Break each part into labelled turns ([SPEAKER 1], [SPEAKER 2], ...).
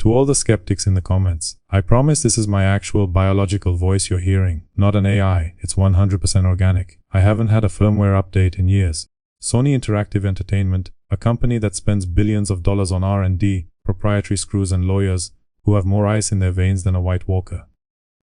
[SPEAKER 1] To all the skeptics in the comments, I promise this is my actual biological voice you're hearing, not an AI, it's 100% organic. I haven't had a firmware update in years. Sony Interactive Entertainment, a company that spends billions of dollars on R&D, proprietary screws and lawyers, who have more ice in their veins than a White Walker.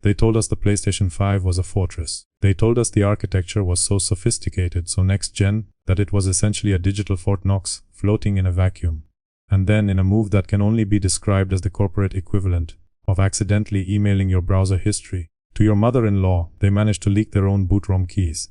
[SPEAKER 1] They told us the PlayStation 5 was a fortress. They told us the architecture was so sophisticated, so next-gen, that it was essentially a digital Fort Knox floating in a vacuum. And then, in a move that can only be described as the corporate equivalent of accidentally emailing your browser history to your mother-in-law, they managed to leak their own boot ROM keys.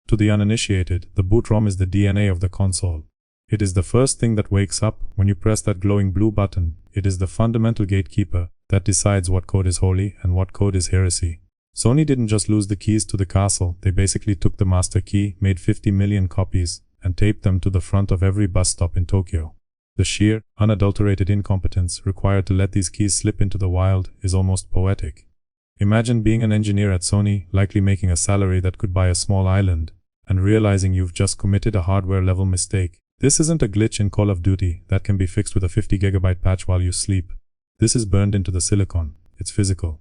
[SPEAKER 1] To the uninitiated, the boot ROM is the DNA of the console. It is the first thing that wakes up when you press that glowing blue button. It is the fundamental gatekeeper that decides what code is holy and what code is heresy. Sony didn't just lose the keys to the castle, they basically took the master key, made 50 million copies, and taped them to the front of every bus stop in Tokyo. The sheer, unadulterated incompetence required to let these keys slip into the wild is almost poetic. Imagine being an engineer at Sony, likely making a salary that could buy a small island, and realizing you've just committed a hardware-level mistake. This isn't a glitch in Call of Duty that can be fixed with a 50 GB patch while you sleep. This is burned into the silicon. It's physical.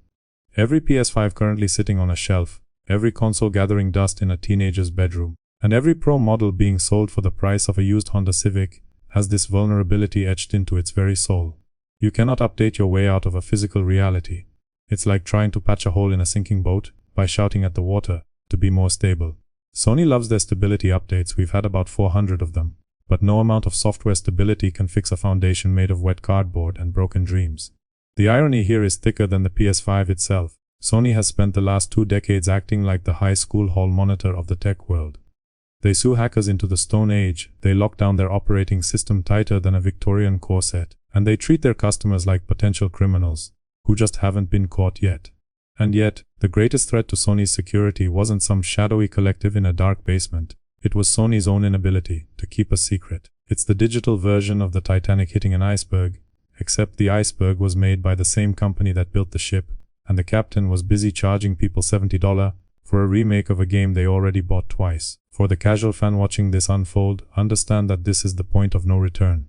[SPEAKER 1] Every PS5 currently sitting on a shelf, every console gathering dust in a teenager's bedroom, and every Pro model being sold for the price of a used Honda Civic has this vulnerability etched into its very soul. You cannot update your way out of a physical reality. It's like trying to patch a hole in a sinking boat by shouting at the water to be more stable. Sony loves their stability updates. We've had about 400 of them. But no amount of software stability can fix a foundation made of wet cardboard and broken dreams. The irony here is thicker than the PS5 itself. Sony has spent the last 2 decades acting like the high school hall monitor of the tech world. They sue hackers into the Stone Age, they lock down their operating system tighter than a Victorian corset, and they treat their customers like potential criminals, who just haven't been caught yet. And yet, the greatest threat to Sony's security wasn't some shadowy collective in a dark basement. It was Sony's own inability to keep a secret. It's the digital version of the Titanic hitting an iceberg, except the iceberg was made by the same company that built the ship, and the captain was busy charging people $70 for a remake of a game they already bought twice. For the casual fan watching this unfold, understand that this is the point of no return.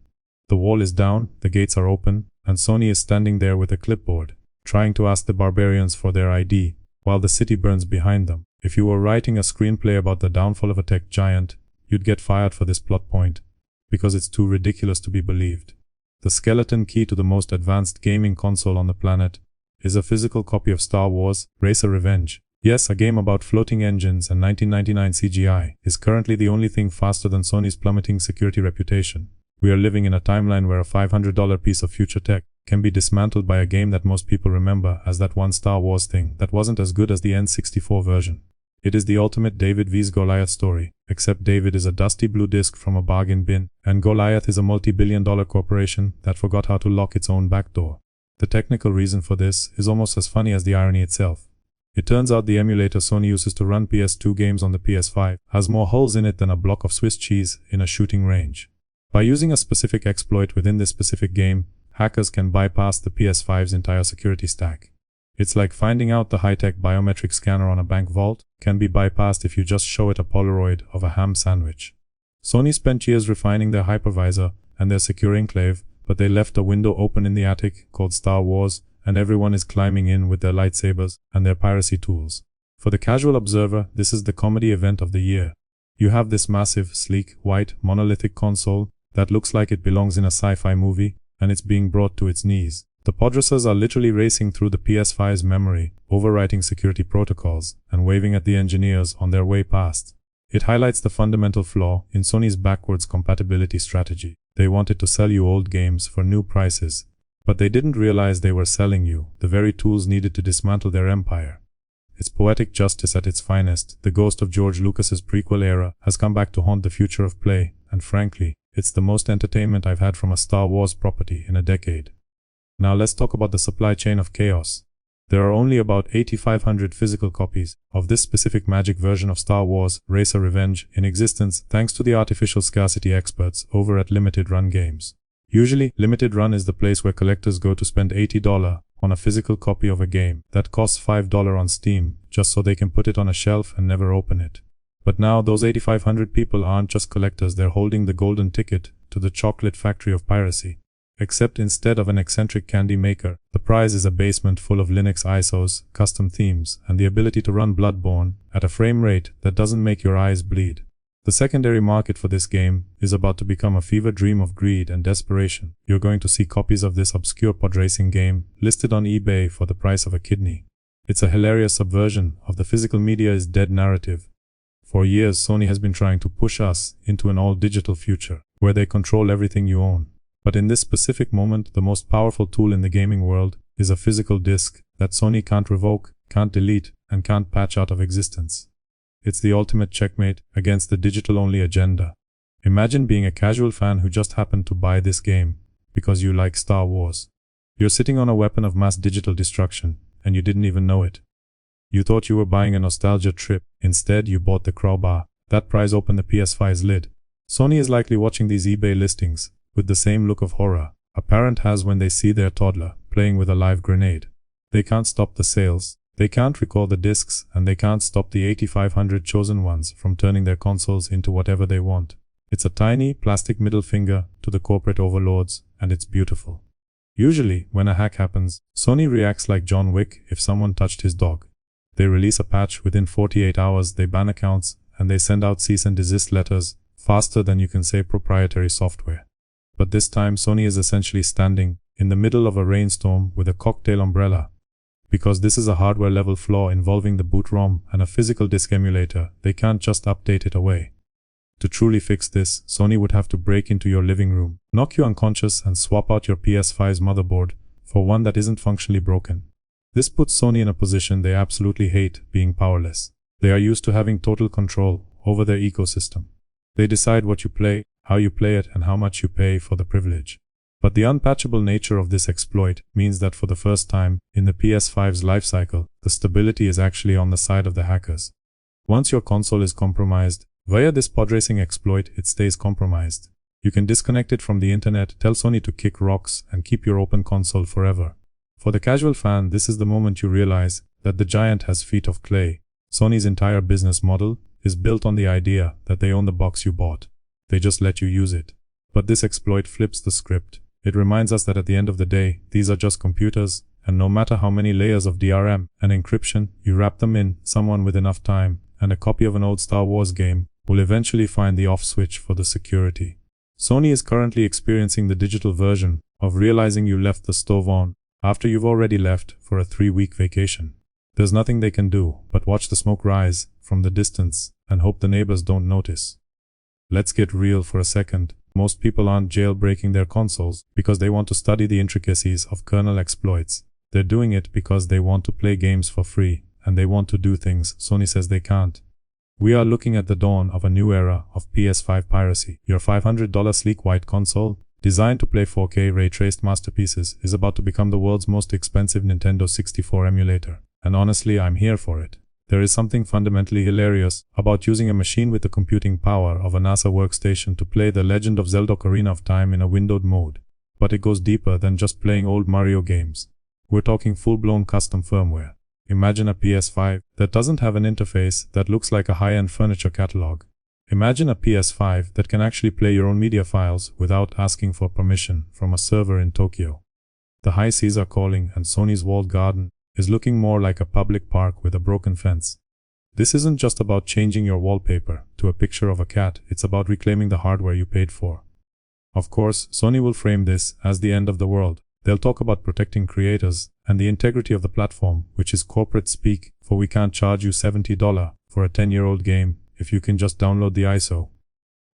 [SPEAKER 1] The wall is down, the gates are open, and Sony is standing there with a clipboard, trying to ask the barbarians for their ID, while the city burns behind them. If you were writing a screenplay about the downfall of a tech giant, you'd get fired for this plot point, because it's too ridiculous to be believed. The skeleton key to the most advanced gaming console on the planet is a physical copy of Star Wars: Racer Revenge. Yes, a game about floating engines and 1999 CGI is currently the only thing faster than Sony's plummeting security reputation. We are living in a timeline where a $500 piece of future tech can be dismantled by a game that most people remember as that one Star Wars thing that wasn't as good as the N64 version. It is the ultimate David vs Goliath story, except David is a dusty blue disc from a bargain bin, and Goliath is a multi-billion-dollar corporation that forgot how to lock its own back door. The technical reason for this is almost as funny as the irony itself. It turns out the emulator Sony uses to run PS2 games on the PS5 has more holes in it than a block of Swiss cheese in a shooting range. By using a specific exploit within this specific game, hackers can bypass the PS5's entire security stack. It's like finding out the high-tech biometric scanner on a bank vault can be bypassed if you just show it a Polaroid of a ham sandwich. Sony spent years refining their hypervisor and their secure enclave, but they left a window open in the attic called Star Wars, and everyone is climbing in with their lightsabers and their piracy tools. For the casual observer, this is the comedy event of the year. You have this massive, sleek, white, monolithic console that looks like it belongs in a sci-fi movie, and it's being brought to its knees. The podracers are literally racing through the PS5's memory, overwriting security protocols, and waving at the engineers on their way past. It highlights the fundamental flaw in Sony's backwards compatibility strategy. They wanted to sell you old games for new prices, but they didn't realize they were selling you the very tools needed to dismantle their empire. It's poetic justice at its finest. The ghost of George Lucas's prequel era has come back to haunt the future of play, and frankly, it's the most entertainment I've had from a Star Wars property in a decade. Now let's talk about the supply chain of chaos. There are only about 8,500 physical copies of this specific magic version of Star Wars: Racer Revenge in existence thanks to the artificial scarcity experts over at Limited Run Games. Usually, Limited Run is the place where collectors go to spend $80 on a physical copy of a game that costs $5 on Steam just so they can put it on a shelf and never open it. But now those 8,500 people aren't just collectors, they're holding the golden ticket to the chocolate factory of piracy. Except instead of an eccentric candy maker, the prize is a basement full of Linux ISOs, custom themes, and the ability to run Bloodborne at a frame rate that doesn't make your eyes bleed. The secondary market for this game is about to become a fever dream of greed and desperation. You're going to see copies of this obscure pod racing game listed on eBay for the price of a kidney. It's a hilarious subversion of the physical media is dead narrative. For years, Sony has been trying to push us into an all-digital future, where they control everything you own. But in this specific moment, the most powerful tool in the gaming world is a physical disc that Sony can't revoke, can't delete, and can't patch out of existence. It's the ultimate checkmate against the digital-only agenda. Imagine being a casual fan who just happened to buy this game because you like Star Wars. You're sitting on a weapon of mass digital destruction, and you didn't even know it. You thought you were buying a nostalgia trip. Instead, you bought the crowbar. That prize opened the PS5's lid. Sony is likely watching these eBay listings with the same look of horror a parent has when they see their toddler playing with a live grenade. They can't stop the sales. They can't recall the discs, and they can't stop the 8,500 chosen ones from turning their consoles into whatever they want. It's a tiny, plastic middle finger to the corporate overlords, and it's beautiful. Usually, when a hack happens, Sony reacts like John Wick if someone touched his dog. They release a patch within 48 hours, they ban accounts, and they send out cease and desist letters faster than you can say proprietary software. But this time, Sony is essentially standing in the middle of a rainstorm with a cocktail umbrella. Because this is a hardware-level flaw involving the boot ROM and a physical disk emulator, they can't just update it away. To truly fix this, Sony would have to break into your living room, knock you unconscious, and swap out your PS5's motherboard for one that isn't functionally broken. This puts Sony in a position they absolutely hate, being powerless. They are used to having total control over their ecosystem. They decide what you play, how you play it, and how much you pay for the privilege. But the unpatchable nature of this exploit means that for the first time in the PS5's lifecycle, the stability is actually on the side of the hackers. Once your console is compromised, via this podracing exploit, it stays compromised. You can disconnect it from the internet, tell Sony to kick rocks, and keep your open console forever. For the casual fan, this is the moment you realize that the giant has feet of clay. Sony's entire business model is built on the idea that they own the box you bought. They just let you use it. But this exploit flips the script. It reminds us that at the end of the day, these are just computers, and no matter how many layers of DRM and encryption you wrap them in, someone with enough time and a copy of an old Star Wars game will eventually find the off switch for the security. Sony is currently experiencing the digital version of realizing you left the stove on after you've already left for a 3-week vacation. There's nothing they can do but watch the smoke rise from the distance and hope the neighbors don't notice. Let's get real for a second. Most people aren't jailbreaking their consoles because they want to study the intricacies of kernel exploits. They're doing it because they want to play games for free, and they want to do things Sony says they can't. We are looking at the dawn of a new era of PS5 piracy. Your $500 sleek white console, designed to play 4K ray-traced masterpieces, is about to become the world's most expensive Nintendo 64 emulator. And honestly, I'm here for it. There is something fundamentally hilarious about using a machine with the computing power of a NASA workstation to play The Legend of Zelda: Ocarina of Time in a windowed mode. But it goes deeper than just playing old Mario games. We're talking full-blown custom firmware. Imagine a PS5 that doesn't have an interface that looks like a high-end furniture catalog. Imagine a PS5 that can actually play your own media files without asking for permission from a server in Tokyo. The high seas are calling, and Sony's walled garden is looking more like a public park with a broken fence. This isn't just about changing your wallpaper to a picture of a cat, it's about reclaiming the hardware you paid for. Of course, Sony will frame this as the end of the world. They'll talk about protecting creators and the integrity of the platform, which is corporate speak, for we can't charge you $70 for a 10-year-old game if you can just download the ISO.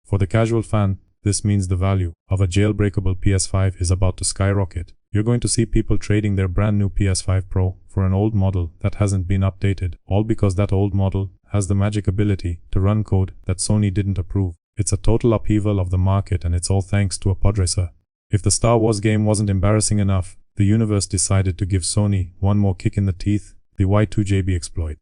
[SPEAKER 1] For the casual fan, this means the value of a jailbreakable PS5 is about to skyrocket. You're going to see people trading their brand new PS5 Pro for an old model that hasn't been updated, all because that old model has the magic ability to run code that Sony didn't approve. It's a total upheaval of the market, and it's all thanks to a podracer. If the Star Wars game wasn't embarrassing enough, the universe decided to give Sony one more kick in the teeth, the Y2JB exploit.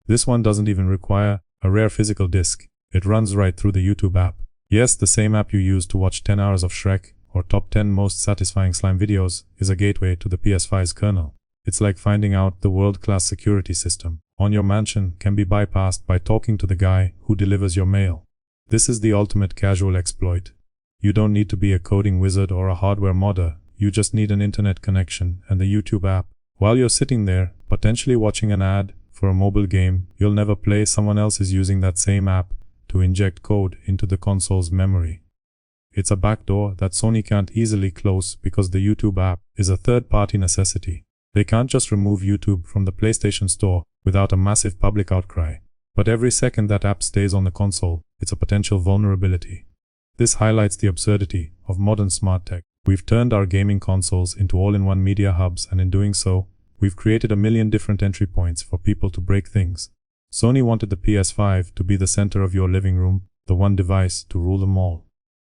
[SPEAKER 1] This one doesn't even require a rare physical disc. It runs right through the YouTube app. Yes, the same app you use to watch 10 hours of Shrek or top 10 most satisfying slime videos is a gateway to the PS5's kernel. It's like finding out the world-class security system on your mansion can be bypassed by talking to the guy who delivers your mail. This is the ultimate casual exploit. You don't need to be a coding wizard or a hardware modder. you just need an internet connection and the YouTube app. While you're sitting there, potentially watching an ad for a mobile game you'll never play, someone else is using that same app to inject code into the console's memory. It's a backdoor that Sony can't easily close because the YouTube app is a third-party necessity. They can't just remove YouTube from the PlayStation Store without a massive public outcry. But every second that app stays on the console, it's a potential vulnerability. This highlights the absurdity of modern smart tech. We've turned our gaming consoles into all-in-one media hubs, and in doing so, we've created a million different entry points for people to break things. Sony wanted the PS5 to be the center of your living room, the one device to rule them all.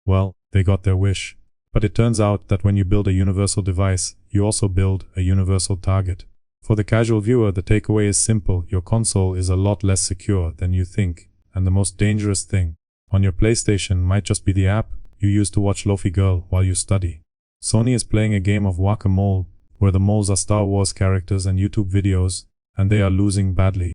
[SPEAKER 1] Well, they got their wish. But it turns out that when you build a universal device, you also build a universal target. For the casual viewer, the takeaway is simple: your console is a lot less secure than you think, and the most dangerous thing on your PlayStation might just be the app you use to watch Lofi Girl while you study. Sony is playing a game of whack-a-mole, where the moles are Star Wars characters and YouTube videos, and they are losing badly.